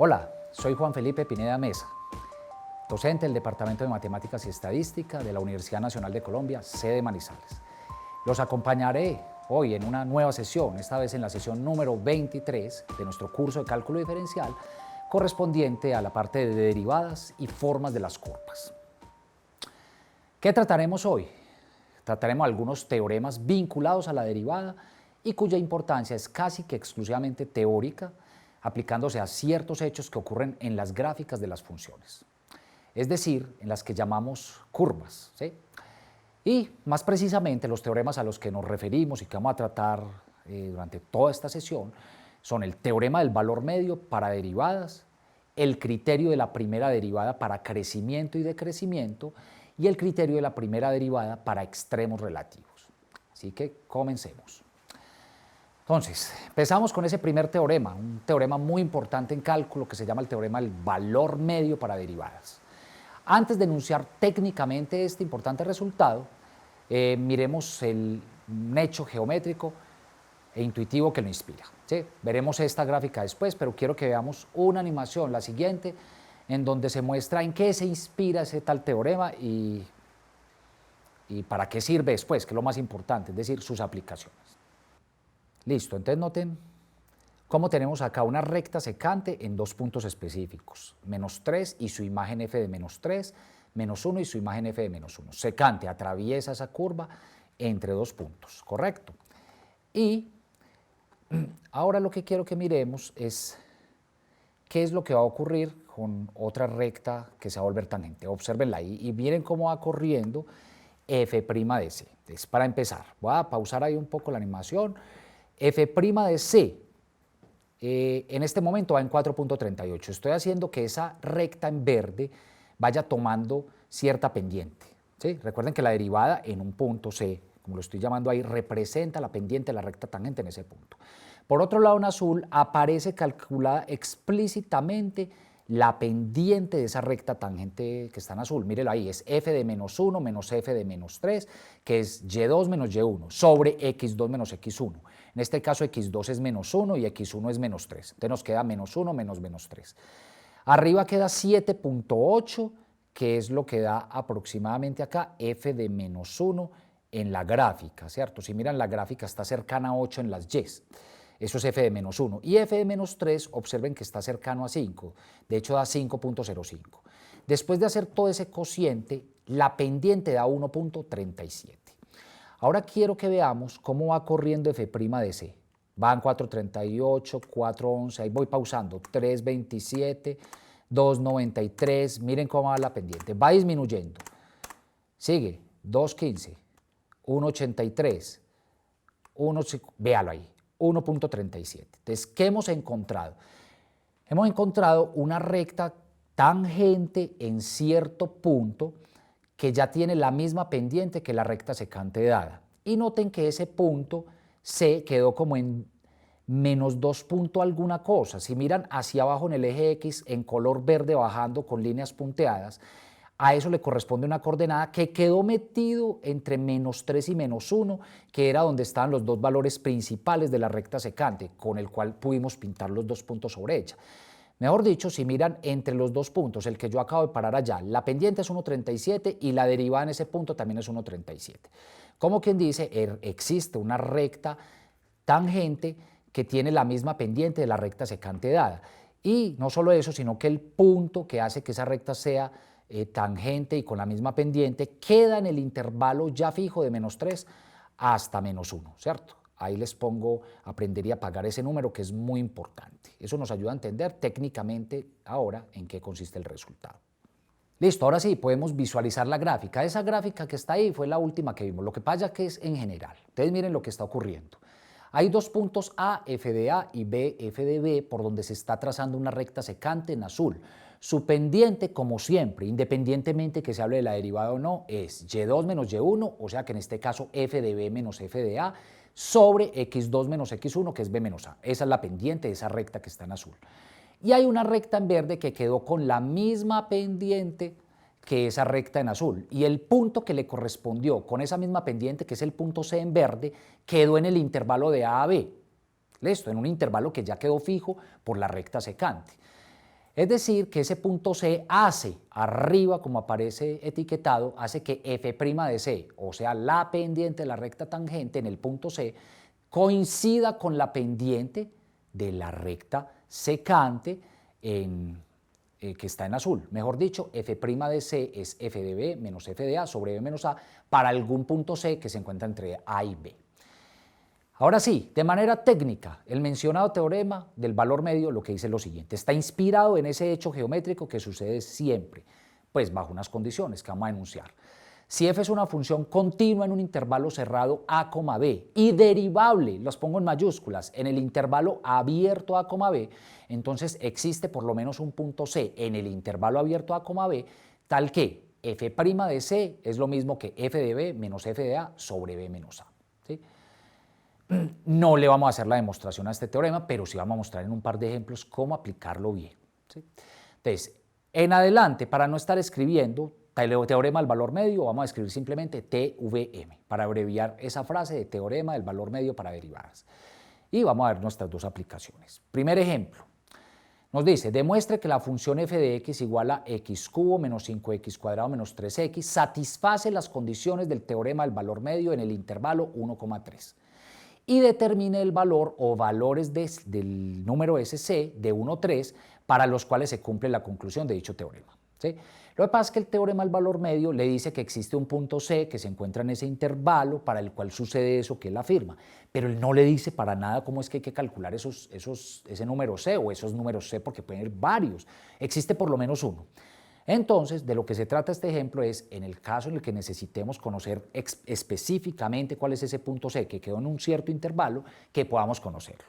Hola, soy Juan Felipe Pineda Mesa, docente del Departamento de Matemáticas y Estadística de la Universidad Nacional de Colombia, sede Manizales. Los acompañaré hoy en una nueva sesión, esta vez en la sesión número 23 de nuestro curso de cálculo diferencial, correspondiente a la parte de derivadas y formas de las curvas. ¿Qué trataremos hoy? Trataremos algunos teoremas vinculados a la derivada y cuya importancia es casi que exclusivamente teórica, aplicándose a ciertos hechos que ocurren en las gráficas de las funciones, es decir, en las que llamamos curvas, ¿sí? Y más precisamente los teoremas a los que nos referimos y que vamos a tratar durante toda esta sesión son el teorema del valor medio para derivadas, el criterio de la primera derivada para crecimiento y decrecimiento y el criterio de la primera derivada para extremos relativos. Así que comencemos. Entonces, empezamos con ese primer teorema, un teorema muy importante en cálculo que se llama el teorema del valor medio para derivadas. Antes de enunciar técnicamente este importante resultado, miremos un hecho geométrico e intuitivo que lo inspira, ¿sí? Veremos esta gráfica después, pero quiero que veamos una animación, la siguiente, en donde se muestra en qué se inspira ese tal teorema y para qué sirve después, que es lo más importante, es decir, sus aplicaciones. Listo, entonces noten cómo tenemos acá una recta secante en dos puntos específicos, menos 3 y su imagen f de menos 3, menos 1 y su imagen f de menos 1. Secante, atraviesa esa curva entre dos puntos, ¿correcto? Y ahora lo que quiero que miremos es qué es lo que va a ocurrir con otra recta que se va a volver tangente. Obsérvenla ahí y miren cómo va corriendo f' de c. Entonces, para empezar, voy a pausar ahí un poco la animación. f' de c en este momento va en 4.38. Estoy haciendo que esa recta en verde vaya tomando cierta pendiente, ¿sí? Recuerden que la derivada en un punto C, como lo estoy llamando ahí, representa la pendiente de la recta tangente en ese punto. Por otro lado, en azul aparece calculada explícitamente la pendiente de esa recta tangente que está en azul. Mírelo ahí, es f de menos 1 menos f de menos 3, que es y2 menos y1, sobre x2 menos x1. En este caso, x2 es menos 1 y x1 es menos 3. Entonces nos queda menos 1 menos menos 3. Arriba queda 7.8, que es lo que da aproximadamente acá f de menos 1 en la gráfica, ¿cierto? Si miran la gráfica está cercana a 8 en las y's. Eso es f de menos 1. Y f de menos 3, observen que está cercano a 5. De hecho, da 5.05. Después de hacer todo ese cociente, la pendiente da 1.37. Ahora quiero que veamos cómo va corriendo f' de c. Van 4.38, 4.11, ahí voy pausando, 3.27, 2.93, miren cómo va la pendiente. Va disminuyendo. Sigue, 2.15, 1.83, véalo ahí. 1.37. Entonces, ¿qué hemos encontrado? Hemos encontrado una recta tangente en cierto punto que ya tiene la misma pendiente que la recta secante dada. Y noten que ese punto C quedó como en menos 2 punto alguna cosa. Si miran hacia abajo en el eje X en color verde bajando con líneas punteadas, a eso le corresponde una coordenada que quedó metido entre menos 3 y menos 1, que era donde estaban los dos valores principales de la recta secante, con el cual pudimos pintar los dos puntos sobre ella. Mejor dicho, si miran entre los dos puntos, el que yo acabo de parar allá, la pendiente es 1.37 y la derivada en ese punto también es 1.37. Como quien dice, existe una recta tangente que tiene la misma pendiente de la recta secante dada. Y no solo eso, sino que el punto que hace que esa recta sea tangente y con la misma pendiente queda en el intervalo ya fijo de menos 3 hasta menos 1, ¿cierto? Ahí les pongo, aprender y apagar ese número que es muy importante. Eso nos ayuda a entender técnicamente ahora en qué consiste el resultado. Listo, ahora sí, podemos visualizar la gráfica. Esa gráfica que está ahí fue la última que vimos. Lo que pasa es que es en general. Ustedes miren lo que está ocurriendo. Hay dos puntos A, f de A y B, f de B, por donde se está trazando una recta secante en azul. Su pendiente, como siempre, independientemente que se hable de la derivada o no, es y2 menos y1, o sea que en este caso f de B menos f de A, sobre x2 menos x1, que es b menos a. Esa es la pendiente de esa recta que está en azul. Y hay una recta en verde que quedó con la misma pendiente que esa recta en azul. Y el punto que le correspondió con esa misma pendiente, que es el punto C en verde, quedó en el intervalo de A a B. Listo, en un intervalo que ya quedó fijo por la recta secante. Es decir, que ese punto C hace, arriba como aparece etiquetado, hace que f' de C, o sea, la pendiente de la recta tangente en el punto C, coincida con la pendiente de la recta secante que está en azul. Mejor dicho, f' de C es f de B menos f de A sobre B menos A para algún punto C que se encuentra entre A y B. Ahora sí, de manera técnica, el mencionado teorema del valor medio lo que dice es lo siguiente: está inspirado en ese hecho geométrico que sucede siempre, pues bajo unas condiciones que vamos a enunciar. Si f es una función continua en un intervalo cerrado a, b y derivable, los pongo en mayúsculas, en el intervalo abierto a, b, entonces existe por lo menos un punto C en el intervalo abierto a, b, tal que f' de C es lo mismo que f de B menos f de A sobre B menos A. ¿Sí? No le vamos a hacer la demostración a este teorema, pero sí vamos a mostrar en un par de ejemplos cómo aplicarlo bien. ¿Sí? Entonces, en adelante, para no estar escribiendo teorema del valor medio, vamos a escribir simplemente TVM, para abreviar esa frase de teorema del valor medio para derivadas. Y vamos a ver nuestras dos aplicaciones. Primer ejemplo, nos dice, demuestre que la función f de x igual a x cubo menos 5x cuadrado menos 3x satisface las condiciones del teorema del valor medio en el intervalo 1,3. Y determine el valor o valores del número SC de 1, 3 para los cuales se cumple la conclusión de dicho teorema. ¿Sí? Lo que pasa es que el teorema del valor medio le dice que existe un punto C que se encuentra en ese intervalo para el cual sucede eso que él afirma, pero él no le dice para nada cómo es que hay que calcular ese número C o esos números C, porque pueden ser varios, existe por lo menos uno. Entonces, de lo que se trata este ejemplo es, en el caso en el que necesitemos conocer específicamente cuál es ese punto C que quedó en un cierto intervalo, que podamos conocerlo.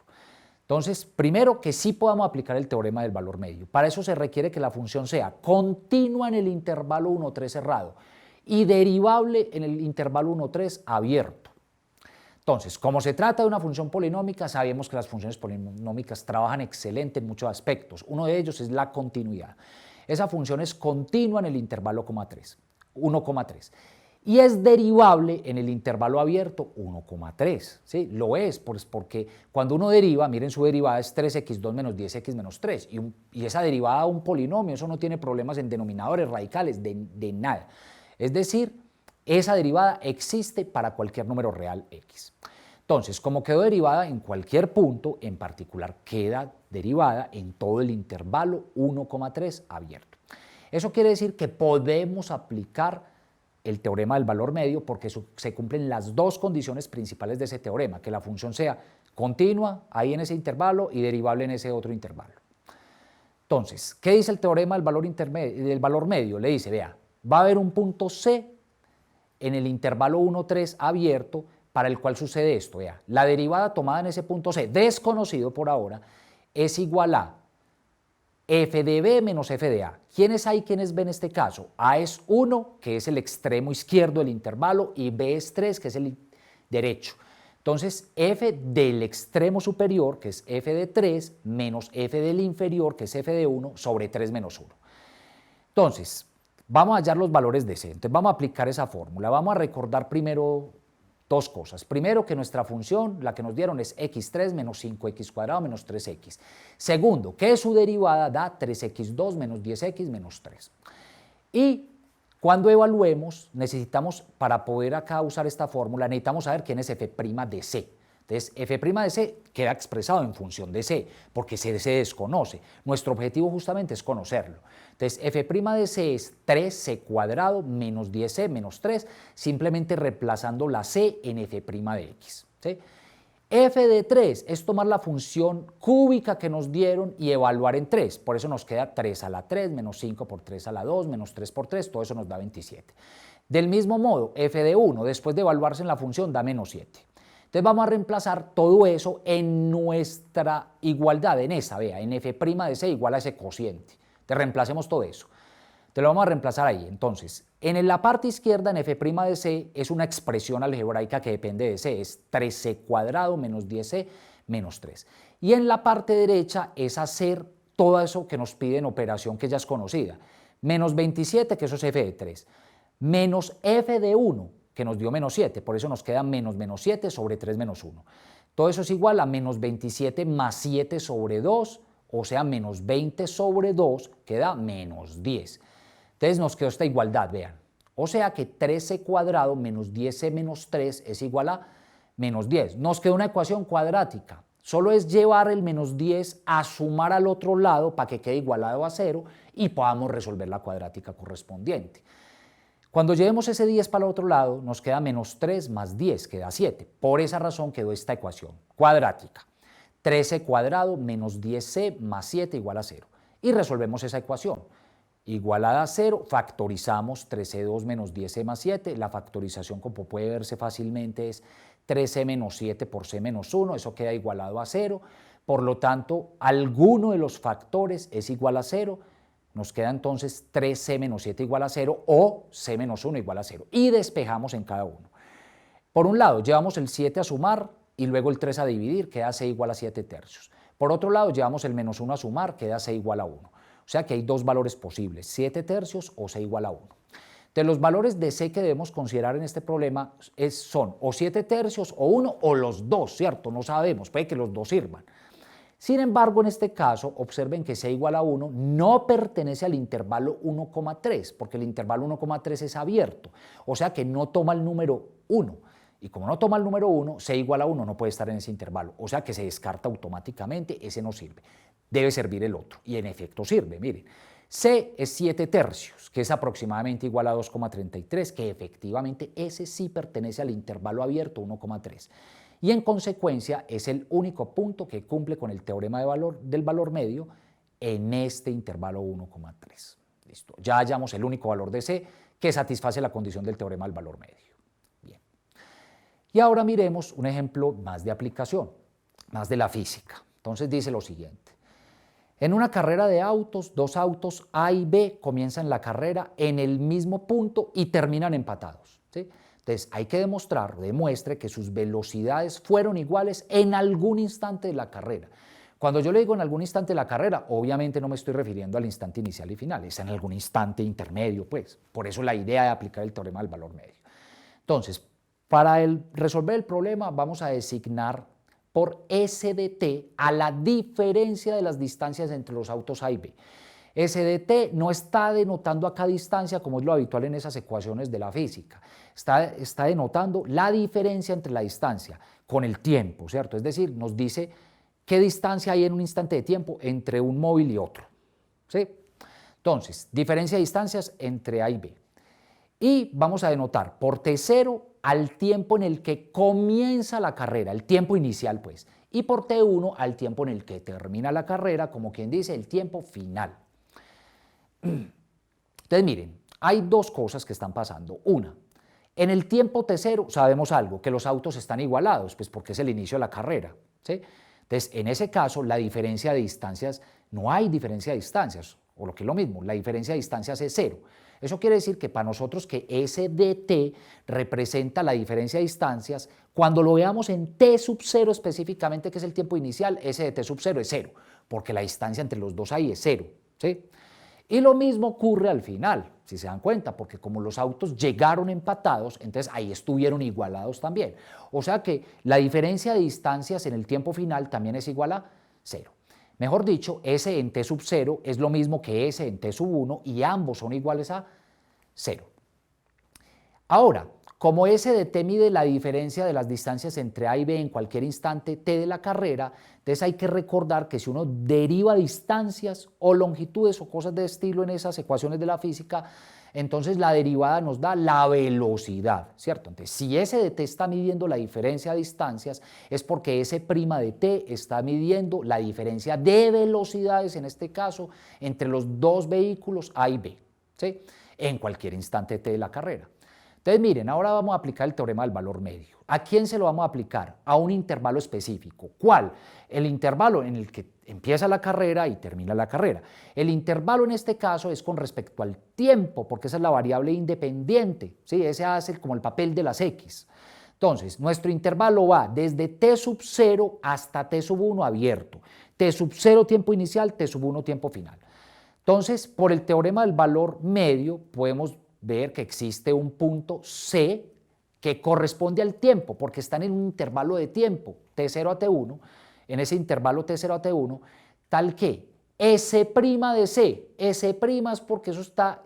Entonces, primero, que sí podamos aplicar el teorema del valor medio. Para eso se requiere que la función sea continua en el intervalo 1, 3 cerrado y derivable en el intervalo 1, 3 abierto. Entonces, como se trata de una función polinómica, sabemos que las funciones polinómicas trabajan excelente en muchos aspectos. Uno de ellos es la continuidad. Esa función es continua en el intervalo 1,3 y es derivable en el intervalo abierto 1,3. ¿Sí? Lo es, pues porque cuando uno deriva, miren, su derivada es 3x2 menos 10x menos 3 y esa derivada a un polinomio, eso no tiene problemas en denominadores radicales, de nada. Es decir, esa derivada existe para cualquier número real x. Entonces, como quedó derivada en cualquier punto, en particular queda derivada en todo el intervalo 1,3 abierto. Eso quiere decir que podemos aplicar el teorema del valor medio porque se cumplen las dos condiciones principales de ese teorema, que la función sea continua ahí en ese intervalo y derivable en ese otro intervalo. Entonces, ¿qué dice el teorema del valor medio? Le dice, vea, va a haber un punto C en el intervalo 1,3 abierto para el cual sucede esto. Vea, la derivada tomada en ese punto C, desconocido por ahora, es igual a f de B menos f de A. ¿Quiénes hay, quiénes B en este caso? A es 1, que es el extremo izquierdo del intervalo, y B es 3, que es el derecho. Entonces, f del extremo superior, que es f de 3, menos f del inferior, que es f de 1, sobre 3 menos 1. Entonces, vamos a hallar los valores de C. Entonces, vamos a aplicar esa fórmula. Vamos a recordar primero dos cosas. Primero, que nuestra función, la que nos dieron, es x3 menos 5x cuadrado menos 3x. Segundo, que su derivada da 3x2 menos 10x menos 3. Y cuando evaluemos, necesitamos, para poder acá usar esta fórmula, necesitamos saber quién es f' de C. Entonces, f' de C queda expresado en función de C, porque C se desconoce. Nuestro objetivo justamente es conocerlo. Entonces, f' de C es 3c cuadrado menos 10c menos 3, simplemente reemplazando la c en f' de x. ¿Sí? F de 3 es tomar la función cúbica que nos dieron y evaluar en 3. Por eso nos queda 3 a la 3 menos 5 por 3 a la 2 menos 3 por 3, todo eso nos da 27. Del mismo modo, f de 1, después de evaluarse en la función, da menos 7. Entonces vamos a reemplazar todo eso en nuestra igualdad, en esa, vea, en f' de C igual a ese cociente. Entonces reemplacemos todo eso. Entonces lo vamos a reemplazar ahí. Entonces, en la parte izquierda, en f' de C, es una expresión algebraica que depende de C, es 3c cuadrado menos 10c menos 3. Y en la parte derecha es hacer todo eso que nos pide en operación que ya es conocida. Menos 27, que eso es f de 3, menos f de 1, que nos dio menos 7, por eso nos queda menos 7 sobre 3 menos 1. Todo eso es igual a menos 27 más 7 sobre 2, o sea, menos 20 sobre 2 queda menos 10. Entonces nos quedó esta igualdad, vean. O sea que 13 cuadrado menos 10c menos 3 es igual a menos 10. Nos quedó una ecuación cuadrática. Solo es llevar el menos 10 a sumar al otro lado para que quede igualado a 0 y podamos resolver la cuadrática correspondiente. Cuando llevemos ese 10 para el otro lado, nos queda menos 3 más 10, queda 7. Por esa razón quedó esta ecuación cuadrática. 13 cuadrado menos 10c más 7 igual a 0. Y resolvemos esa ecuación. Igualada a 0, factorizamos 13,2 menos 10c más 7. La factorización, como puede verse fácilmente, es 13 menos 7 por c menos 1. Eso queda igualado a 0. Por lo tanto, alguno de los factores es igual a 0. Nos queda entonces 3c menos 7 igual a 0 o c menos 1 igual a 0. Y despejamos en cada uno. Por un lado, llevamos el 7 a sumar y luego el 3 a dividir, queda c igual a 7 tercios. Por otro lado, llevamos el menos 1 a sumar, queda c igual a 1. O sea que hay dos valores posibles, 7 tercios o c igual a 1. Entonces, los valores de c que debemos considerar en este problema son o 7 tercios o 1 o los dos, ¿cierto? No sabemos, puede que los dos sirvan. Sin embargo, en este caso, observen que c igual a 1 no pertenece al intervalo 1,3, porque el intervalo 1,3 es abierto, o sea que no toma el número 1. Y como no toma el número 1, c igual a 1 no puede estar en ese intervalo, o sea que se descarta automáticamente, ese no sirve. Debe servir el otro, y en efecto sirve, miren. C es 7 tercios, que es aproximadamente igual a 2,33, que efectivamente ese sí pertenece al intervalo abierto 1,3. Y en consecuencia es el único punto que cumple con el teorema del valor medio en este intervalo 1,3. Listo, ya hallamos el único valor de C que satisface la condición del teorema del valor medio. Bien. Y ahora miremos un ejemplo más de aplicación, más de la física. Entonces dice lo siguiente. En una carrera de autos, dos autos A y B comienzan la carrera en el mismo punto y terminan empatados, ¿sí? Entonces hay que demuestre que sus velocidades fueron iguales en algún instante de la carrera. Cuando yo le digo en algún instante de la carrera, obviamente no me estoy refiriendo al instante inicial y final, es en algún instante intermedio, pues. Por eso la idea de aplicar el teorema del valor medio. Entonces, para resolver el problema vamos a designar por S de t a la diferencia de las distancias entre los autos A y B. S de t no está denotando acá distancia como es lo habitual en esas ecuaciones de la física, está denotando la diferencia entre la distancia con el tiempo, ¿cierto? Es decir, nos dice qué distancia hay en un instante de tiempo entre un móvil y otro, ¿sí? Entonces, diferencia de distancias entre A y B. Y vamos a denotar por T0 al tiempo en el que comienza la carrera, el tiempo inicial pues, y por T1 al tiempo en el que termina la carrera, como quien dice, el tiempo final. Entonces miren, hay dos cosas que están pasando. Una, en el tiempo T0 sabemos algo, que los autos están igualados, pues porque es el inicio de la carrera, ¿sí? Entonces, en ese caso, la diferencia de distancias, no hay diferencia de distancias, o lo que es lo mismo, la diferencia de distancias es 0. Eso quiere decir que para nosotros que S de t representa la diferencia de distancias, cuando lo veamos en t sub 0 específicamente, que es el tiempo inicial, S de t sub 0 es 0, porque la distancia entre los dos ahí es 0, ¿sí? Y lo mismo ocurre al final, si se dan cuenta, porque como los autos llegaron empatados, entonces ahí estuvieron igualados también. O sea que la diferencia de distancias en el tiempo final también es igual a 0. Mejor dicho, S en t sub 0 es lo mismo que S en t sub 1 y ambos son iguales a 0. Ahora, como S de t mide la diferencia de las distancias entre A y B en cualquier instante t de la carrera, entonces hay que recordar que si uno deriva distancias o longitudes o cosas de estilo en esas ecuaciones de la física, entonces la derivada nos da la velocidad, ¿cierto? Entonces, si S de t está midiendo la diferencia de distancias, es porque S' de t está midiendo la diferencia de velocidades, en este caso, entre los dos vehículos A y B, ¿sí? En cualquier instante t de la carrera. Entonces, miren, ahora vamos a aplicar el teorema del valor medio. ¿A quién se lo vamos a aplicar? A un intervalo específico. ¿Cuál? El intervalo en el que empieza la carrera y termina la carrera. El intervalo en este caso es con respecto al tiempo, porque esa es la variable independiente, ¿sí? Ese hace como el papel de las X. Entonces, nuestro intervalo va desde t sub 0 hasta t sub 1 abierto. T sub 0 tiempo inicial, t sub 1 tiempo final. Entonces, por el teorema del valor medio, podemos ver que existe un punto C que corresponde al tiempo, porque están en un intervalo de tiempo, T0 a T1, en ese intervalo T0 a T1, tal que S' de C, S' es porque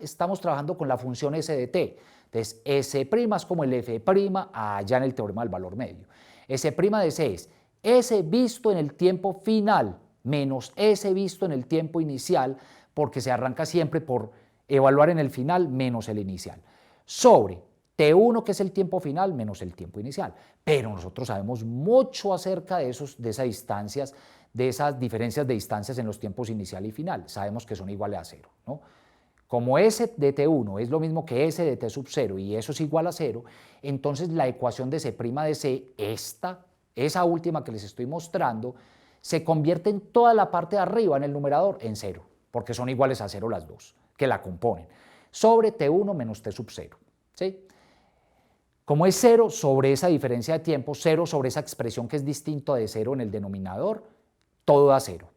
estamos trabajando con la función S de t. Entonces, S' es como el F' allá en el teorema del valor medio. S' de C es S visto en el tiempo final menos S visto en el tiempo inicial, porque se arranca siempre por evaluar en el final menos el inicial, sobre T1, que es el tiempo final, menos el tiempo inicial. Pero nosotros sabemos mucho acerca de esas distancias, de esas diferencias de distancias en los tiempos inicial y final. Sabemos que son iguales a cero, ¿no? Como S de T1 es lo mismo que S de T sub 0 y eso es igual a 0, entonces la ecuación de C' de C, esa última que les estoy mostrando, se convierte en toda la parte de arriba en el numerador en 0, porque son iguales a 0 las dos, que la componen, sobre T1 menos T sub 0, ¿sí? Como es 0 sobre esa diferencia de tiempo, 0 sobre esa expresión que es distinto de 0 en el denominador, todo da 0.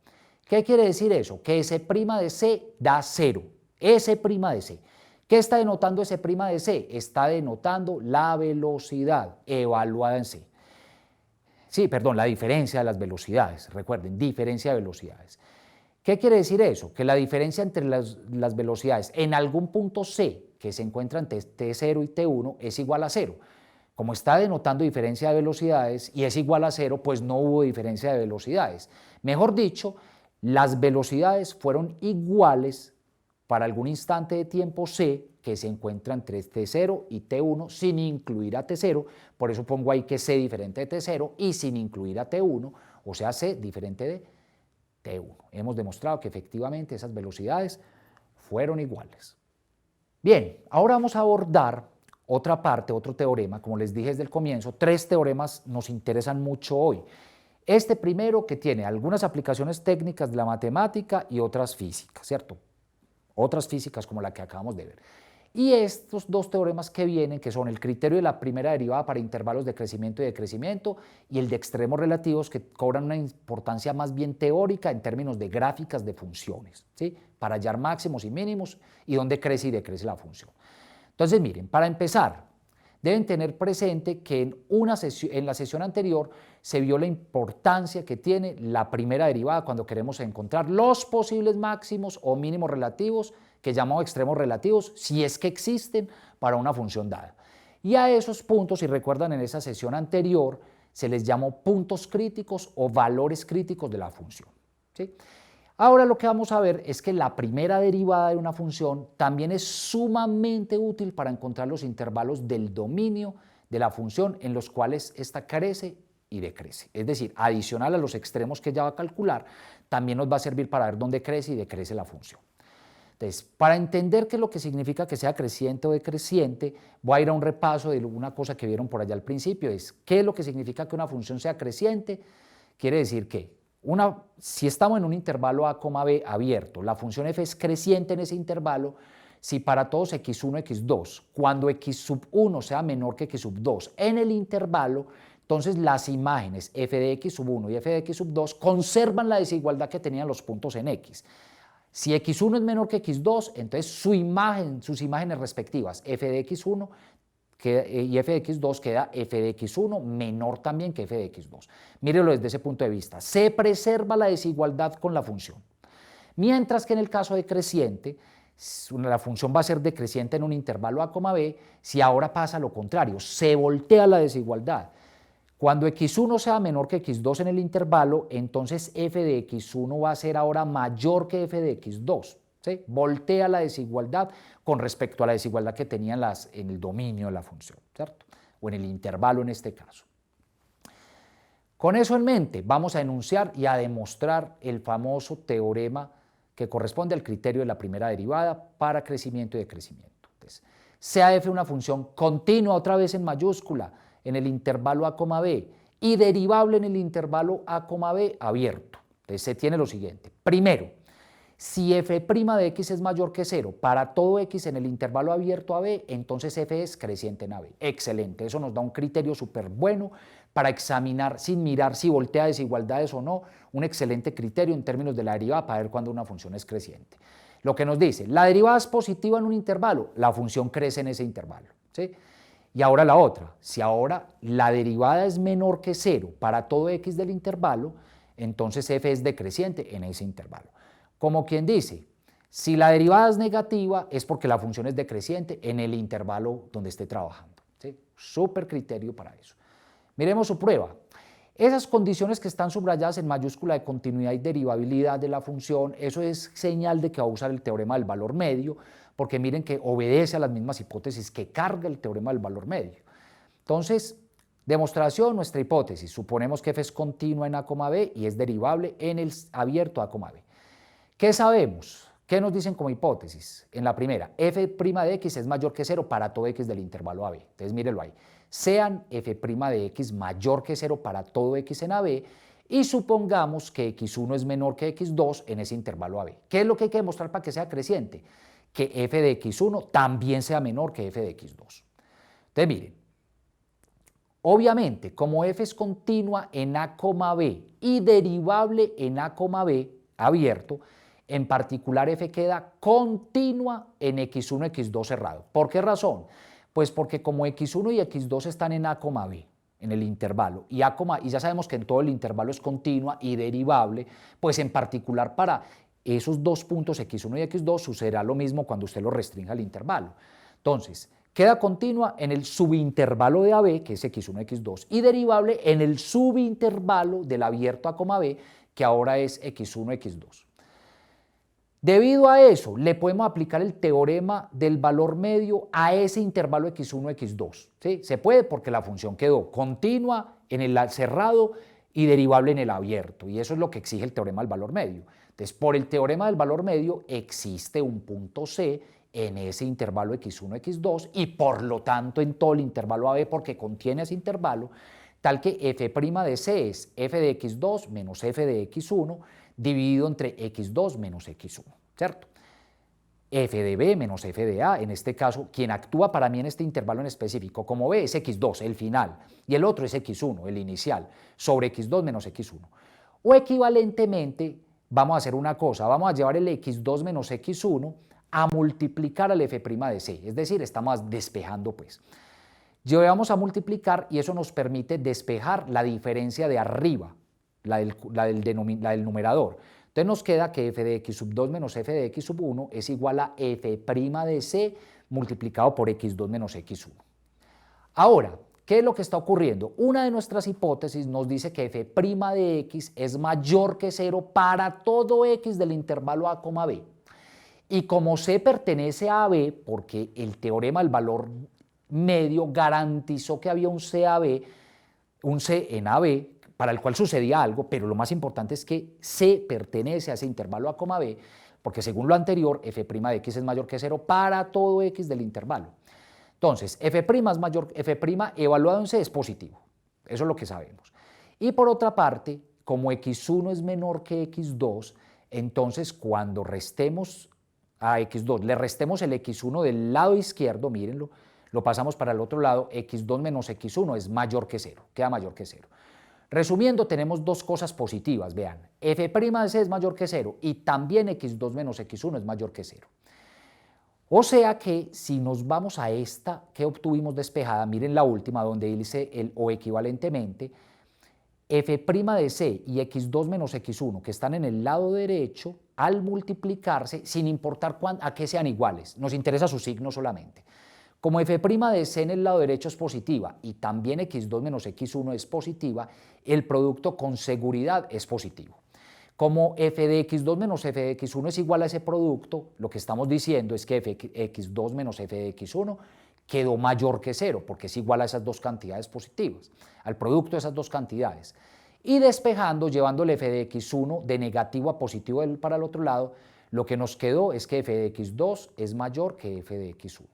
¿Qué quiere decir eso? Que S' de C da 0. S' de C. ¿Qué está denotando S' de C? Está denotando la velocidad evaluada en C. Sí, perdón, la diferencia de las velocidades. Recuerden, diferencia de velocidades. ¿Qué quiere decir eso? Que la diferencia entre las velocidades en algún punto C que se encuentra entre T0 y T1 es igual a 0. Como está denotando diferencia de velocidades y es igual a 0, pues no hubo diferencia de velocidades. Mejor dicho, las velocidades fueron iguales para algún instante de tiempo C que se encuentra entre T0 y T1 sin incluir a T0, por eso pongo ahí que C diferente de T0 y sin incluir a T1, o sea C diferente de T1. Hemos demostrado que efectivamente esas velocidades fueron iguales. Bien, ahora vamos a abordar otra parte, otro teorema. Como les dije desde el comienzo, 3 teoremas nos interesan mucho hoy. Este primero que tiene algunas aplicaciones técnicas de la matemática y otras físicas, ¿cierto? Otras físicas como la que acabamos de ver. Y estos 2 teoremas que vienen, que son el criterio de la primera derivada para intervalos de crecimiento y decrecimiento y el de extremos relativos, que cobran una importancia más bien teórica en términos de gráficas de funciones, ¿sí? Para hallar máximos y mínimos y dónde crece y decrece la función. Entonces, miren, para empezar, deben tener presente que en la sesión anterior se vio la importancia que tiene la primera derivada cuando queremos encontrar los posibles máximos o mínimos relativos, que llamamos extremos relativos, si es que existen para una función dada. Y a esos puntos, si recuerdan en esa sesión anterior, se les llamó puntos críticos o valores críticos de la función, ¿sí? Ahora lo que vamos a ver es que la primera derivada de una función también es sumamente útil para encontrar los intervalos del dominio de la función en los cuales ésta crece y decrece. Es decir, adicional a los extremos que ya va a calcular, también nos va a servir para ver dónde crece y decrece la función. Entonces, para entender qué es lo que significa que sea creciente o decreciente, voy a ir a un repaso de una cosa que vieron por allá al principio, es qué es lo que significa que una función sea creciente. Quiere decir que si estamos en un intervalo a, b abierto, la función f es creciente en ese intervalo si para todos x1, x2, cuando x sub 1 sea menor que x sub 2 en el intervalo, entonces las imágenes f de x sub 1 y f de x sub 2 conservan la desigualdad que tenían los puntos en x. Si x1 es menor que x2, entonces sus imágenes respectivas, f de x1 y f de x2 queda f de x1 menor también que f de x2. Mírenlo desde ese punto de vista. Se preserva la desigualdad con la función. Mientras que en el caso decreciente, la función va a ser decreciente en un intervalo a, b, si ahora pasa lo contrario, se voltea la desigualdad. Cuando x1 sea menor que x2 en el intervalo, entonces f de x1 va a ser ahora mayor que f de x2. ¿Sí? Voltea la desigualdad con respecto a la desigualdad que tenían en el dominio de la función, ¿cierto? O en el intervalo en este caso. Con eso en mente, vamos a enunciar y a demostrar el famoso teorema que corresponde al criterio de la primera derivada para crecimiento y decrecimiento. Entonces, sea f una función continua, otra vez en mayúscula, en el intervalo a, b y derivable en el intervalo a, b abierto. Entonces, se tiene lo siguiente. Primero, si f' de x es mayor que 0 para todo x en el intervalo abierto a b, entonces f es creciente en AB. Excelente, eso nos da un criterio súper bueno para examinar sin mirar si voltea desigualdades o no, un excelente criterio en términos de la derivada para ver cuándo una función es creciente. Lo que nos dice, la derivada es positiva en un intervalo, la función crece en ese intervalo, ¿sí? Y ahora la otra, si ahora la derivada es menor que 0 para todo x del intervalo, entonces f es decreciente en ese intervalo. Como quien dice, si la derivada es negativa es porque la función es decreciente en el intervalo donde esté trabajando. ¿Sí? Súper criterio para eso. Miremos su prueba. Esas condiciones que están subrayadas en mayúscula de continuidad y derivabilidad de la función, eso es señal de que va a usar el teorema del valor medio, porque miren que obedece a las mismas hipótesis que carga el teorema del valor medio. Entonces, demostración, nuestra hipótesis, suponemos que f es continua en a, b y es derivable en el abierto a, b. ¿Qué sabemos? ¿Qué nos dicen como hipótesis? En la primera, f' de x es mayor que 0 para todo x del intervalo AB. Entonces, mírenlo ahí. Sean f' de x mayor que 0 para todo x en AB y supongamos que x1 es menor que x2 en ese intervalo AB. ¿Qué es lo que hay que demostrar para que sea creciente? Que f de x1 también sea menor que f de x2. Entonces, miren, obviamente, como f es continua en a, b y derivable en a, b abierto, en particular f queda continua en x1, x2 cerrado. ¿Por qué razón? Pues porque como x1 y x2 están en a, b, en el intervalo, y ya sabemos que en todo el intervalo es continua y derivable, pues en particular para esos dos puntos x1 y x2 sucederá lo mismo cuando usted lo restrinja al intervalo. Entonces, queda continua en el subintervalo de AB, que es x1, x2, y derivable en el subintervalo del abierto a, b, que ahora es x1, x2. Debido a eso, le podemos aplicar el teorema del valor medio a ese intervalo x1, x2. ¿Sí? Se puede porque la función quedó continua en el cerrado y derivable en el abierto, y eso es lo que exige el teorema del valor medio. Entonces, por el teorema del valor medio existe un punto C en ese intervalo x1, x2, y por lo tanto en todo el intervalo AB, porque contiene ese intervalo, tal que f' de C es f de x2 menos f de x1, dividido entre x2 menos x1, ¿cierto? F de B menos F de A, en este caso, quien actúa para mí en este intervalo en específico como B es x2, el final, y el otro es x1, el inicial, sobre x2 menos x1. O equivalentemente, vamos a hacer una cosa, vamos a llevar el x2 menos x1 a multiplicar al F' de C, es decir, estamos despejando pues. Llevamos a multiplicar y eso nos permite despejar la diferencia de arriba, la del numerador. Entonces nos queda que f de x sub 2 menos f de x sub 1 es igual a f' de c multiplicado por x2 menos x1. Ahora, ¿qué es lo que está ocurriendo? Una de nuestras hipótesis nos dice que f' de x es mayor que 0 para todo x del intervalo a, b. Y como c pertenece a b, porque el teorema del valor medio garantizó que había un C en AB, para el cual sucedía algo, pero lo más importante es que C pertenece a ese intervalo a, b, porque según lo anterior, f' de x es mayor que 0 para todo x del intervalo. Entonces, f' es mayor, f' evaluado en C es positivo, eso es lo que sabemos. Y por otra parte, como x1 es menor que x2, entonces cuando restemos a x2, le restemos el x1 del lado izquierdo, mírenlo, lo pasamos para el otro lado, x2 menos x1 es mayor que 0, queda mayor que 0. Resumiendo, tenemos dos cosas positivas, vean, f' de c es mayor que 0 y también x2 menos x1 es mayor que 0. O sea que si nos vamos a esta que obtuvimos despejada, miren la última donde dice el o equivalentemente, f' de c y x2 menos x1 que están en el lado derecho, al multiplicarse, sin importar a qué sean iguales, nos interesa su signo solamente. Como f' de c en el lado derecho es positiva y también x2 menos x1 es positiva, el producto con seguridad es positivo. Como f de x2 menos f de x1 es igual a ese producto, lo que estamos diciendo es que fx2 menos f de x1 quedó mayor que 0, porque es igual a esas dos cantidades positivas, al producto de esas dos cantidades. Y despejando, llevando el f de x1 de negativo a positivo para el otro lado, lo que nos quedó es que f de x2 es mayor que f de x1.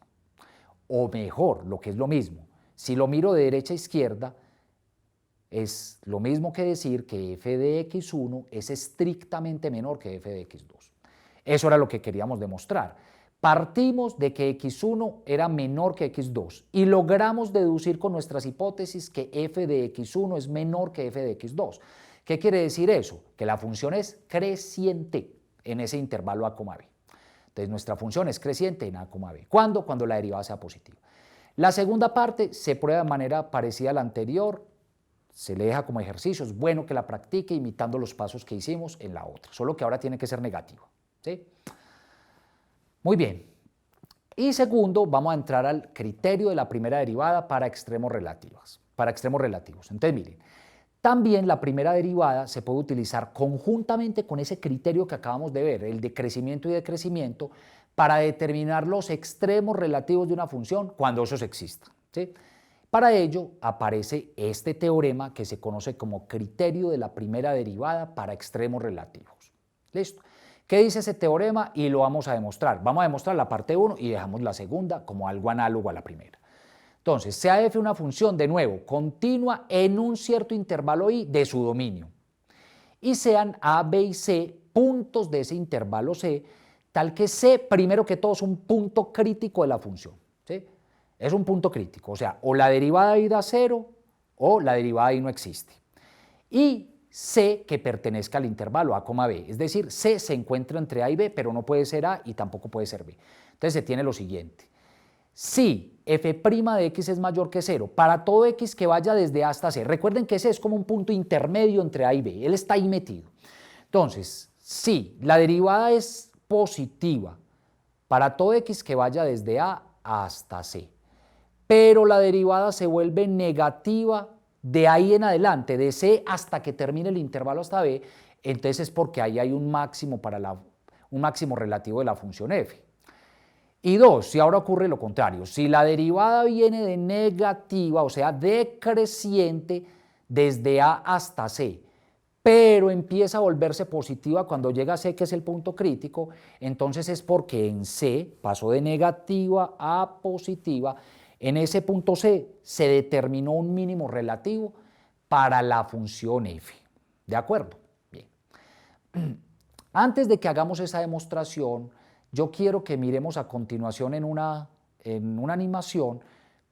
O mejor, lo que es lo mismo, si lo miro de derecha a izquierda, es lo mismo que decir que f de x1 es estrictamente menor que f de x2. Eso era lo que queríamos demostrar. Partimos de que x1 era menor que x2 y logramos deducir con nuestras hipótesis que f de x1 es menor que f de x2. ¿Qué quiere decir eso? Que la función es creciente en ese intervalo a, b. Entonces nuestra función es creciente en a, b. ¿Cuándo? Cuando la derivada sea positiva. La segunda parte se prueba de manera parecida a la anterior, se le deja como ejercicio, es bueno que la practique imitando los pasos que hicimos en la otra, solo que ahora tiene que ser negativa, ¿sí? Muy bien. Y segundo, vamos a entrar al criterio de la primera derivada para extremos relativos. Entonces, miren, también la primera derivada se puede utilizar conjuntamente con ese criterio que acabamos de ver, el de crecimiento y decrecimiento, para determinar los extremos relativos de una función cuando esos existan, ¿sí? Para ello aparece este teorema que se conoce como criterio de la primera derivada para extremos relativos. ¿Listo? ¿Qué dice ese teorema? Y lo vamos a demostrar. Vamos a demostrar la parte 1 y dejamos la segunda como algo análogo a la primera. Entonces, sea f una función, de nuevo, continua en un cierto intervalo i de su dominio, y sean a, b y c puntos de ese intervalo c, tal que c, primero que todo, es un punto crítico de la función, ¿sí? Es un punto crítico, o sea, o la derivada de i da 0 o la derivada de i no existe. Y c que pertenezca al intervalo a, b, es decir, c se encuentra entre a y b, pero no puede ser a y tampoco puede ser b. Entonces se tiene lo siguiente: si f' de x es mayor que 0, para todo x que vaya desde a hasta c, recuerden que ese es como un punto intermedio entre a y b, él está ahí metido. Entonces, si la derivada es positiva para todo x que vaya desde a hasta c, pero la derivada se vuelve negativa de ahí en adelante, de c hasta que termine el intervalo hasta b, entonces es porque ahí hay un máximo, un máximo relativo de la función f. Y dos, si ahora ocurre lo contrario, si la derivada viene de negativa, o sea, decreciente desde a hasta c, pero empieza a volverse positiva cuando llega a c, que es el punto crítico, entonces es porque en c pasó de negativa a positiva. En ese punto c se determinó un mínimo relativo para la función f. ¿De acuerdo? Bien. Antes de que hagamos esa demostración, yo quiero que miremos a continuación en una animación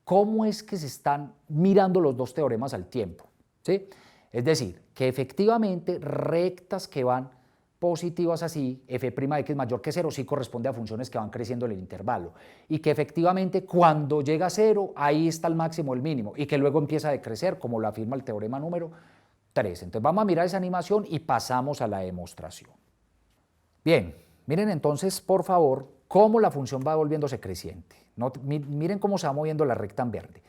cómo es que se están mirando los dos teoremas al tiempo, ¿sí? Es decir, que efectivamente rectas que van positivas así, f' de x mayor que 0, sí corresponde a funciones que van creciendo en el intervalo, y que efectivamente cuando llega a 0, ahí está el máximo, el mínimo, y que luego empieza a decrecer, como lo afirma el teorema número 3. Entonces vamos a mirar esa animación y pasamos a la demostración. Bien, miren entonces, por favor, cómo la función va volviéndose creciente. Miren cómo se va moviendo la recta en verde.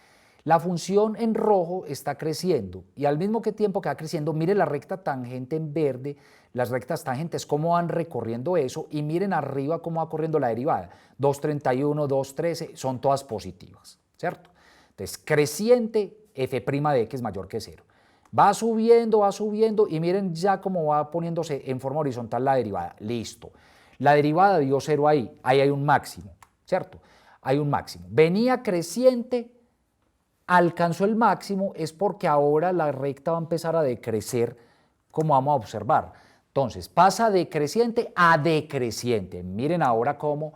La función en rojo está creciendo y al mismo tiempo que va creciendo, miren la recta tangente en verde, las rectas tangentes, cómo van recorriendo eso, y miren arriba cómo va corriendo la derivada. 2,31, 2,13, son todas positivas, ¿cierto? Entonces, creciente, f' de x mayor que 0. Va subiendo y miren ya cómo va poniéndose en forma horizontal la derivada. Listo. La derivada dio 0 ahí hay un máximo, ¿cierto? Hay un máximo. Venía creciente, alcanzó el máximo, es porque ahora la recta va a empezar a decrecer, como vamos a observar. Entonces, pasa de creciente a decreciente. Miren ahora cómo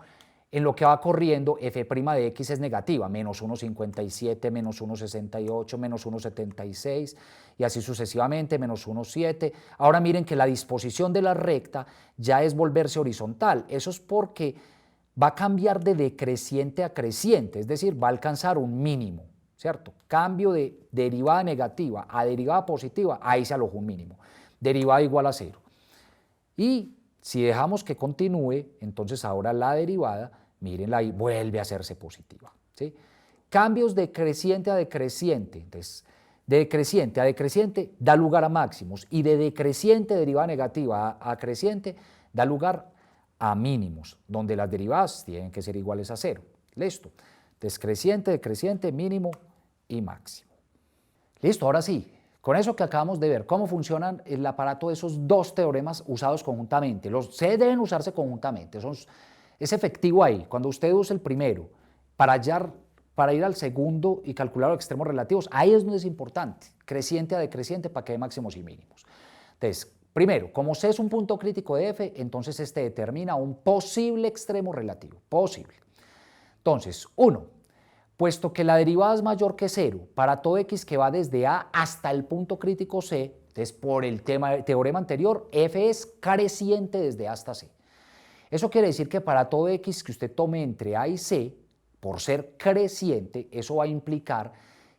en lo que va corriendo f' de x es negativa, menos 1,57, menos 1,68, menos 1,76 y así sucesivamente, menos 1,7. Ahora miren que la disposición de la recta ya es volverse horizontal. Eso es porque va a cambiar de decreciente a creciente, es decir, va a alcanzar un mínimo, ¿cierto? Cambio de derivada negativa a derivada positiva, ahí se alojó un mínimo. Derivada igual a 0. Y si dejamos que continúe, entonces ahora la derivada, mírenla ahí, vuelve a hacerse positiva, ¿sí? Cambios de creciente a decreciente, entonces de decreciente a decreciente da lugar a máximos, y de decreciente, derivada negativa, a creciente da lugar a mínimos, donde las derivadas tienen que ser iguales a 0. Listo. Descreciente, decreciente, mínimo y máximo. Listo, ahora sí. Con eso que acabamos de ver, cómo funcionan el aparato de esos dos teoremas usados conjuntamente. Se deben usarse conjuntamente, es efectivo ahí. Cuando usted usa el primero para ir al segundo y calcular los extremos relativos, ahí es donde es importante, creciente a decreciente para que dé máximos y mínimos. Entonces, primero, como C es un punto crítico de f, entonces este determina un posible extremo relativo, posible. Entonces, 1. Puesto que la derivada es mayor que 0 para todo x que va desde a hasta el punto crítico c, entonces por el teorema anterior, f es creciente desde a hasta c. Eso quiere decir que para todo x que usted tome entre a y c, por ser creciente, eso va a implicar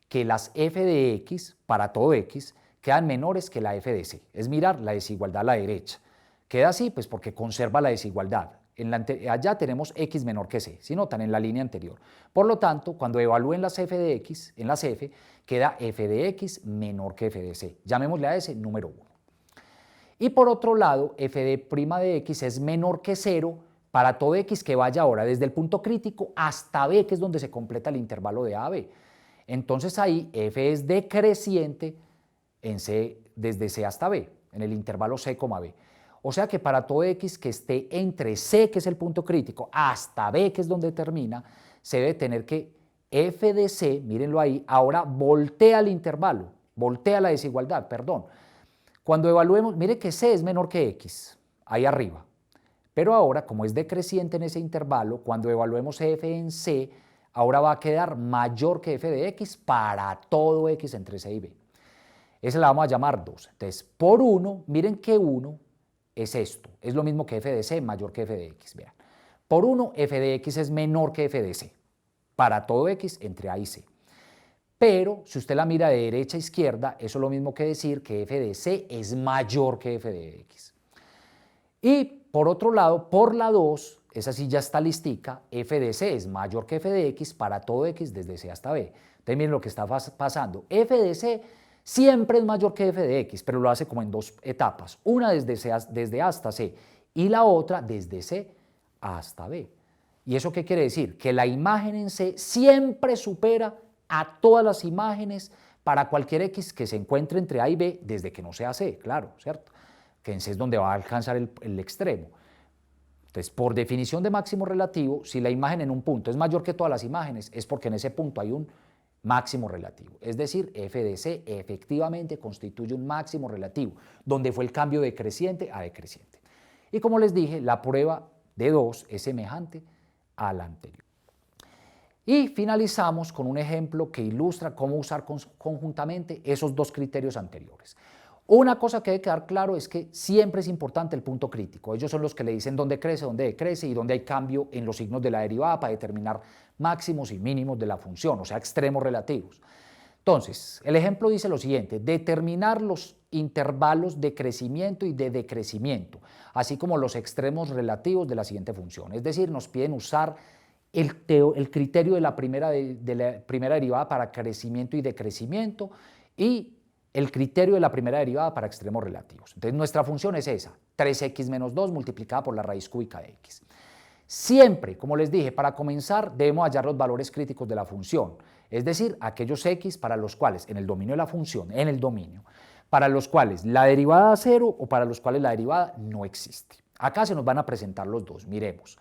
que las f de x para todo x quedan menores que la f de c. Es mirar la desigualdad a la derecha. Queda así pues porque conserva la desigualdad. Allá tenemos x menor que c, si notan en la línea anterior. Por lo tanto, cuando evalúen las f de x, en las f, queda f de x menor que f de c. Llamémosle a ese número 1. Y por otro lado, f de' de x es menor que 0 para todo x que vaya ahora desde el punto crítico hasta b, que es donde se completa el intervalo de a a b. Entonces ahí f es decreciente en c, desde c hasta b, en el intervalo c, b. O sea que para todo x que esté entre c, que es el punto crítico, hasta b, que es donde termina, se debe tener que f de c, mírenlo ahí, ahora voltea el intervalo, voltea la desigualdad, perdón. Cuando evaluemos, mire que c es menor que x, ahí arriba. Pero ahora, como es decreciente en ese intervalo, cuando evaluemos f en c, ahora va a quedar mayor que f de x para todo x entre c y b. Esa la vamos a llamar 2. Entonces, por 1, miren que 1 es esto, es lo mismo que f de c mayor que f de x, vean. Por 1, f de x es menor que f de c, para todo x entre a y c. Pero, si usted la mira de derecha a izquierda, eso es lo mismo que decir que f de c es mayor que f de x. Y, por otro lado, por la 2, esa sí ya está listica, f de c es mayor que f de x para todo x desde c hasta b. Entonces, miren lo que está pasando. F de c siempre es mayor que f de x, pero lo hace como en dos etapas, una desde A hasta C y la otra desde C hasta B. ¿Y eso qué quiere decir? Que la imagen en C siempre supera a todas las imágenes para cualquier x que se encuentre entre A y B desde que no sea C, claro, ¿cierto? Que en C es donde va a alcanzar el extremo. Entonces, por definición de máximo relativo, si la imagen en un punto es mayor que todas las imágenes, es porque en ese punto hay un máximo relativo, es decir, f de c efectivamente constituye un máximo relativo, donde fue el cambio de creciente a decreciente. Y como les dije, la prueba de 2 es semejante a la anterior. Y finalizamos con un ejemplo que ilustra cómo usar conjuntamente esos dos criterios anteriores. Una cosa que debe quedar claro es que siempre es importante el punto crítico. Ellos son los que le dicen dónde crece, dónde decrece y dónde hay cambio en los signos de la derivada para determinar máximos y mínimos de la función, o sea, extremos relativos. Entonces, el ejemplo dice lo siguiente: determinar los intervalos de crecimiento y de decrecimiento, así como los extremos relativos de la siguiente función. Es decir, nos piden usar el criterio de la primera derivada para crecimiento y decrecimiento y el criterio de la primera derivada para extremos relativos. Entonces, nuestra función es esa, 3x menos 2 multiplicada por la raíz cúbica de x. Siempre, como les dije, para comenzar debemos hallar los valores críticos de la función, es decir, aquellos x para los cuales, en el dominio de la función, para los cuales la derivada da 0 o para los cuales la derivada no existe. Acá se nos van a presentar los dos, miremos.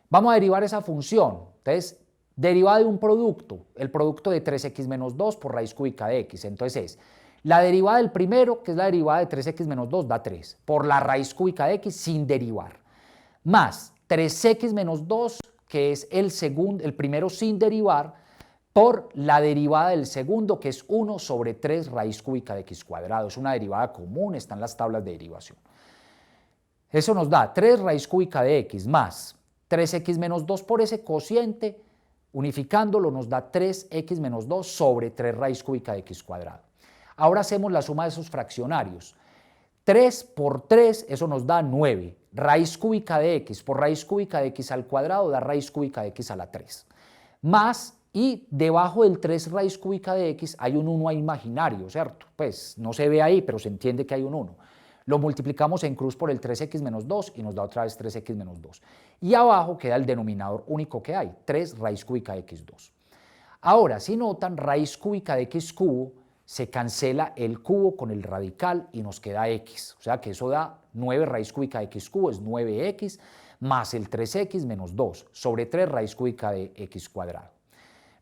Vamos a derivar esa función, entonces, derivada de un producto, el producto de 3x menos 2 por raíz cúbica de x, entonces es la derivada del primero, que es la derivada de 3x menos 2, da 3, por la raíz cúbica de x sin derivar, más 3x menos 2, que es el primero sin derivar, por la derivada del segundo, que es 1 sobre 3 raíz cúbica de x cuadrado. Es una derivada común, está en las tablas de derivación. Eso nos da 3 raíz cúbica de x más 3x menos 2 por ese cociente, unificándolo nos da 3x menos 2 sobre 3 raíz cúbica de x cuadrado. Ahora hacemos la suma de esos fraccionarios. 3 por 3, eso nos da 9. Raíz cúbica de x por raíz cúbica de x al cuadrado da raíz cúbica de x a la 3. Más, y debajo del 3 raíz cúbica de x hay un 1 imaginario, ¿cierto? Pues no se ve ahí, pero se entiende que hay un 1. Lo multiplicamos en cruz por el 3x menos 2 y nos da otra vez 3x menos 2. Y abajo queda el denominador único que hay, 3 raíz cúbica de x2. Ahora, si notan, raíz cúbica de x cubo, se cancela el cubo con el radical y nos queda x. O sea que eso da 9 raíz cúbica de x cubo, es 9x, más el 3x menos 2 sobre 3 raíz cúbica de x cuadrado.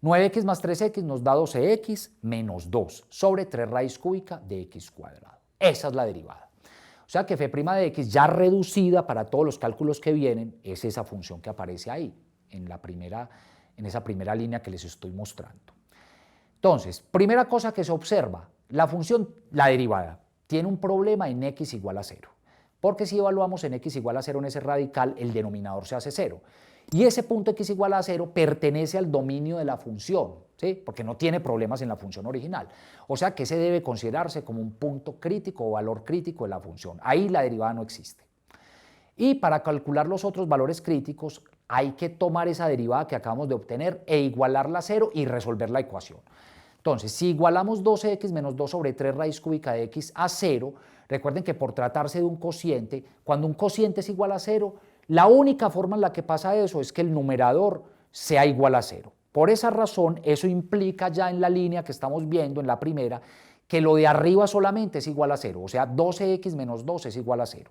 9x más 3x nos da 12x menos 2 sobre 3 raíz cúbica de x cuadrado. Esa es la derivada. O sea que f' de x ya reducida para todos los cálculos que vienen es esa función que aparece ahí, en esa primera línea que les estoy mostrando. Entonces, primera cosa que se observa, la función, la derivada, tiene un problema en x igual a 0. porque si evaluamos en x igual a 0 en ese radical, el denominador se hace 0. Y ese punto x igual a 0 pertenece al dominio de la función, ¿sí? Porque no tiene problemas en la función original. O sea que ese debe considerarse como un punto crítico o valor crítico de la función. Ahí la derivada no existe. Y para calcular los otros valores críticos hay que tomar esa derivada que acabamos de obtener e igualarla a 0 y resolver la ecuación. Entonces, si igualamos 12x menos 2 sobre 3 raíz cúbica de x a 0, recuerden que por tratarse de un cociente, cuando un cociente es igual a 0, la única forma en la que pasa eso es que el numerador sea igual a 0. Por esa razón, eso implica ya en la línea que estamos viendo, en la primera, que lo de arriba solamente es igual a 0, o sea, 12x menos 2 es igual a 0.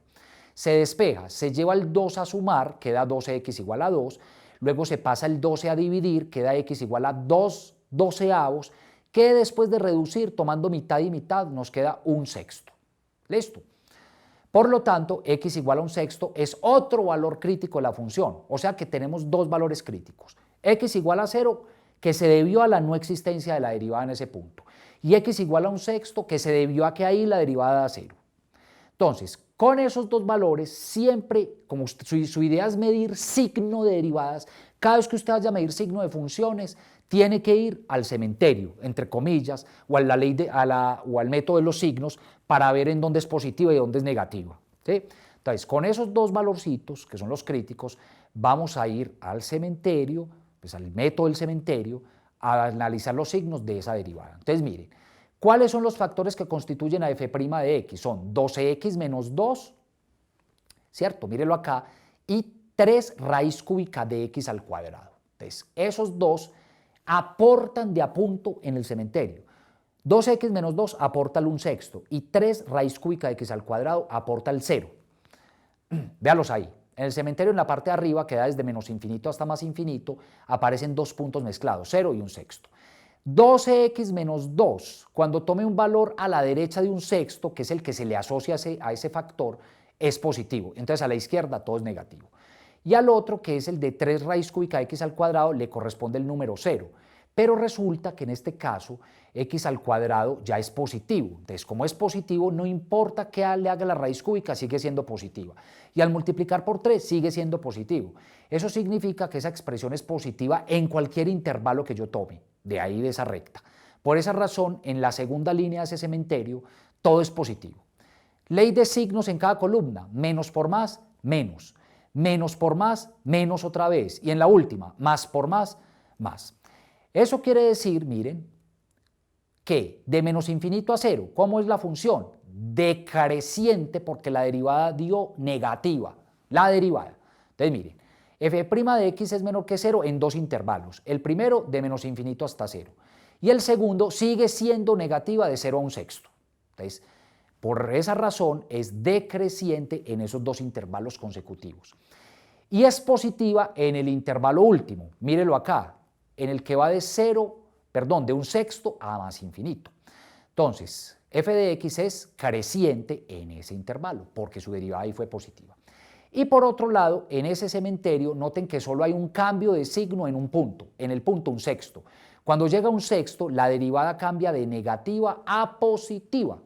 Se despeja, se lleva el 2 a sumar, queda 12x igual a 2, luego se pasa el 12 a dividir, queda x igual a 2 doceavos, que después de reducir, tomando mitad y mitad, nos queda un sexto. ¿Listo? Por lo tanto, x igual a un sexto es otro valor crítico de la función, o sea que tenemos dos valores críticos. X igual a 0, que se debió a la no existencia de la derivada en ese punto, y x igual a un sexto, que se debió a que ahí la derivada da 0. Entonces, con esos dos valores, siempre, como su idea es medir signo de derivadas, cada vez que usted vaya a medir signo de funciones, tiene que ir al cementerio, entre comillas, o al método de los signos, para ver en dónde es positiva y dónde es negativa, ¿sí? Entonces, con esos dos valorcitos, que son los críticos, vamos a ir al cementerio, pues al método del cementerio, a analizar los signos de esa derivada. Entonces, miren, ¿cuáles son los factores que constituyen a f' de x? Son 12x menos 2, ¿cierto? Mírenlo acá, y 3 raíz cúbica de x al cuadrado. Entonces, esos dos aportan de a punto en el cementerio. 2x menos 2 aporta el 1/6 y 3 raíz cúbica de x al cuadrado aporta el 0. Véalos ahí. En el cementerio, en la parte de arriba, que da desde menos infinito hasta más infinito, aparecen dos puntos mezclados, 0 y 1/6. 12x menos 2, cuando tome un valor a la derecha de 1/6, que es el que se le asocia a ese factor, es positivo. Entonces a la izquierda todo es negativo. Y al otro, que es el de 3 raíz cúbica de x al cuadrado, le corresponde el número 0. Pero resulta que en este caso x al cuadrado ya es positivo. Entonces, como es positivo, no importa qué le haga la raíz cúbica, sigue siendo positiva. Y al multiplicar por 3 sigue siendo positivo. Eso significa que esa expresión es positiva en cualquier intervalo que yo tome, de ahí de esa recta. Por esa razón, en la segunda línea de ese cementerio, todo es positivo. Ley de signos en cada columna, menos por más, menos. Menos por más, menos otra vez. Y en la última, más por más, más. Eso quiere decir, miren, que de menos infinito a 0, ¿cómo es la función? Decreciente, porque la derivada dio negativa, la derivada. Entonces, miren, f' de x es menor que 0 en dos intervalos. El primero, de menos infinito hasta 0. Y el segundo sigue siendo negativa de 0 a 1/6. Entonces, por esa razón, es decreciente en esos dos intervalos consecutivos. Y es positiva en el intervalo último, mírelo acá, en el que va de 1/6 a más infinito. Entonces, f de x es creciente en ese intervalo, porque su derivada ahí fue positiva. Y por otro lado, en ese cementerio, noten que solo hay un cambio de signo en un punto, en el punto 1/6. Cuando llega a 1/6, la derivada cambia de negativa a positiva.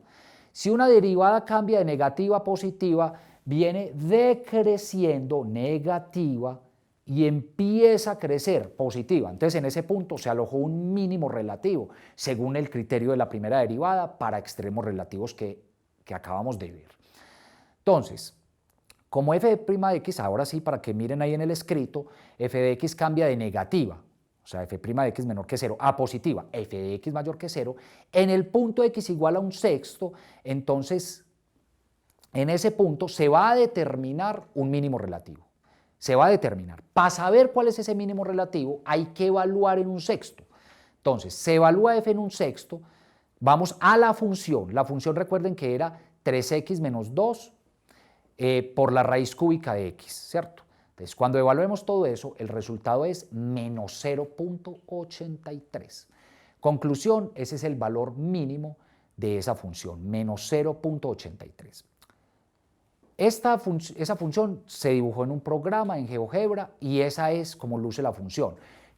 Si una derivada cambia de negativa a positiva, viene decreciendo negativa y empieza a crecer positiva. Entonces, en ese punto se alojó un mínimo relativo, según el criterio de la primera derivada, para extremos relativos que acabamos de ver. Entonces, como f' de x, ahora sí, para que miren ahí en el escrito, f de x cambia de negativa, o sea, f' de x menor que 0, a positiva, f de x mayor que 0, en el punto x igual a 1/6, entonces, en ese punto se va a determinar un mínimo relativo. Se va a determinar. Para saber cuál es ese mínimo relativo, hay que evaluar en 1/6. Entonces, se evalúa f en 1/6, vamos a la función. La función, recuerden que era 3x menos 2 por la raíz cúbica de x, ¿cierto? Entonces, cuando evaluemos todo eso, el resultado es menos 0.83. Conclusión, ese es el valor mínimo de esa función, menos 0.83. Esa función se dibujó en un programa en GeoGebra y esa es como luce la función.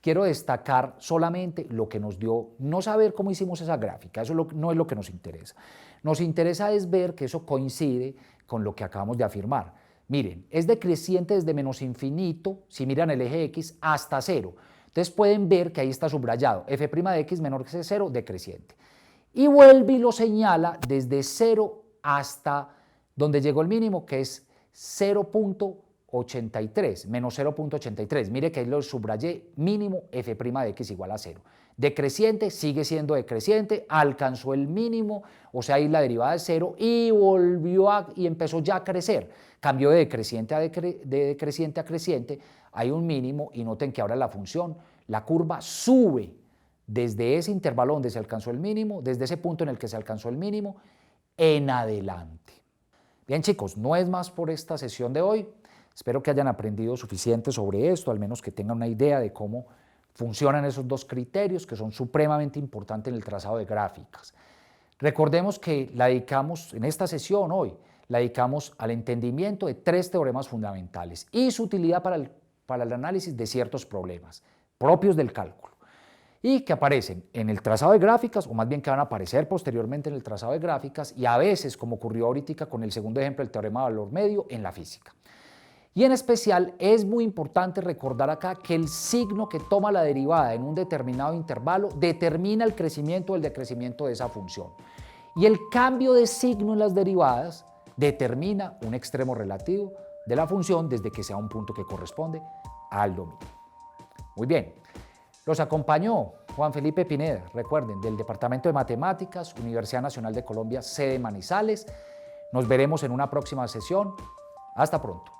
quiero destacar solamente lo que nos dio, no saber cómo hicimos esa gráfica, eso no es lo que nos interesa. Nos interesa es ver que eso coincide con lo que acabamos de afirmar. Miren, es decreciente desde menos infinito, si miran el eje X, hasta 0. Entonces pueden ver que ahí está subrayado, f' de x menor que 0, decreciente. Y vuelve y lo señala desde 0 hasta donde llegó el mínimo, que es 0.83, menos 0.83. Mire que ahí lo subrayé, mínimo f' de x igual a 0. Decreciente, sigue siendo decreciente, alcanzó el mínimo, o sea, ahí la derivada es 0 y volvió y empezó ya a crecer. Cambió de decreciente a creciente, hay un mínimo y noten que ahora la función, la curva sube desde ese intervalo donde se alcanzó el mínimo, desde ese punto en el que se alcanzó el mínimo, en adelante. Bien chicos, no es más por esta sesión de hoy. Espero que hayan aprendido suficiente sobre esto, al menos que tengan una idea de cómo funcionan esos dos criterios que son supremamente importantes en el trazado de gráficas. Recordemos que la dedicamos, en esta sesión hoy, la dedicamos al entendimiento de 3 teoremas fundamentales y su utilidad para el análisis de ciertos problemas propios del cálculo y que aparecen en el trazado de gráficas, o más bien que van a aparecer posteriormente en el trazado de gráficas y a veces, como ocurrió ahorita con el segundo ejemplo del teorema de valor medio, en la física. Y en especial es muy importante recordar acá que el signo que toma la derivada en un determinado intervalo determina el crecimiento o el decrecimiento de esa función. Y el cambio de signo en las derivadas determina un extremo relativo de la función desde que sea un punto que corresponde al dominio. Muy bien, los acompañó Juan Felipe Pineda, recuerden, del Departamento de Matemáticas, Universidad Nacional de Colombia, sede Manizales. Nos veremos en una próxima sesión. Hasta pronto.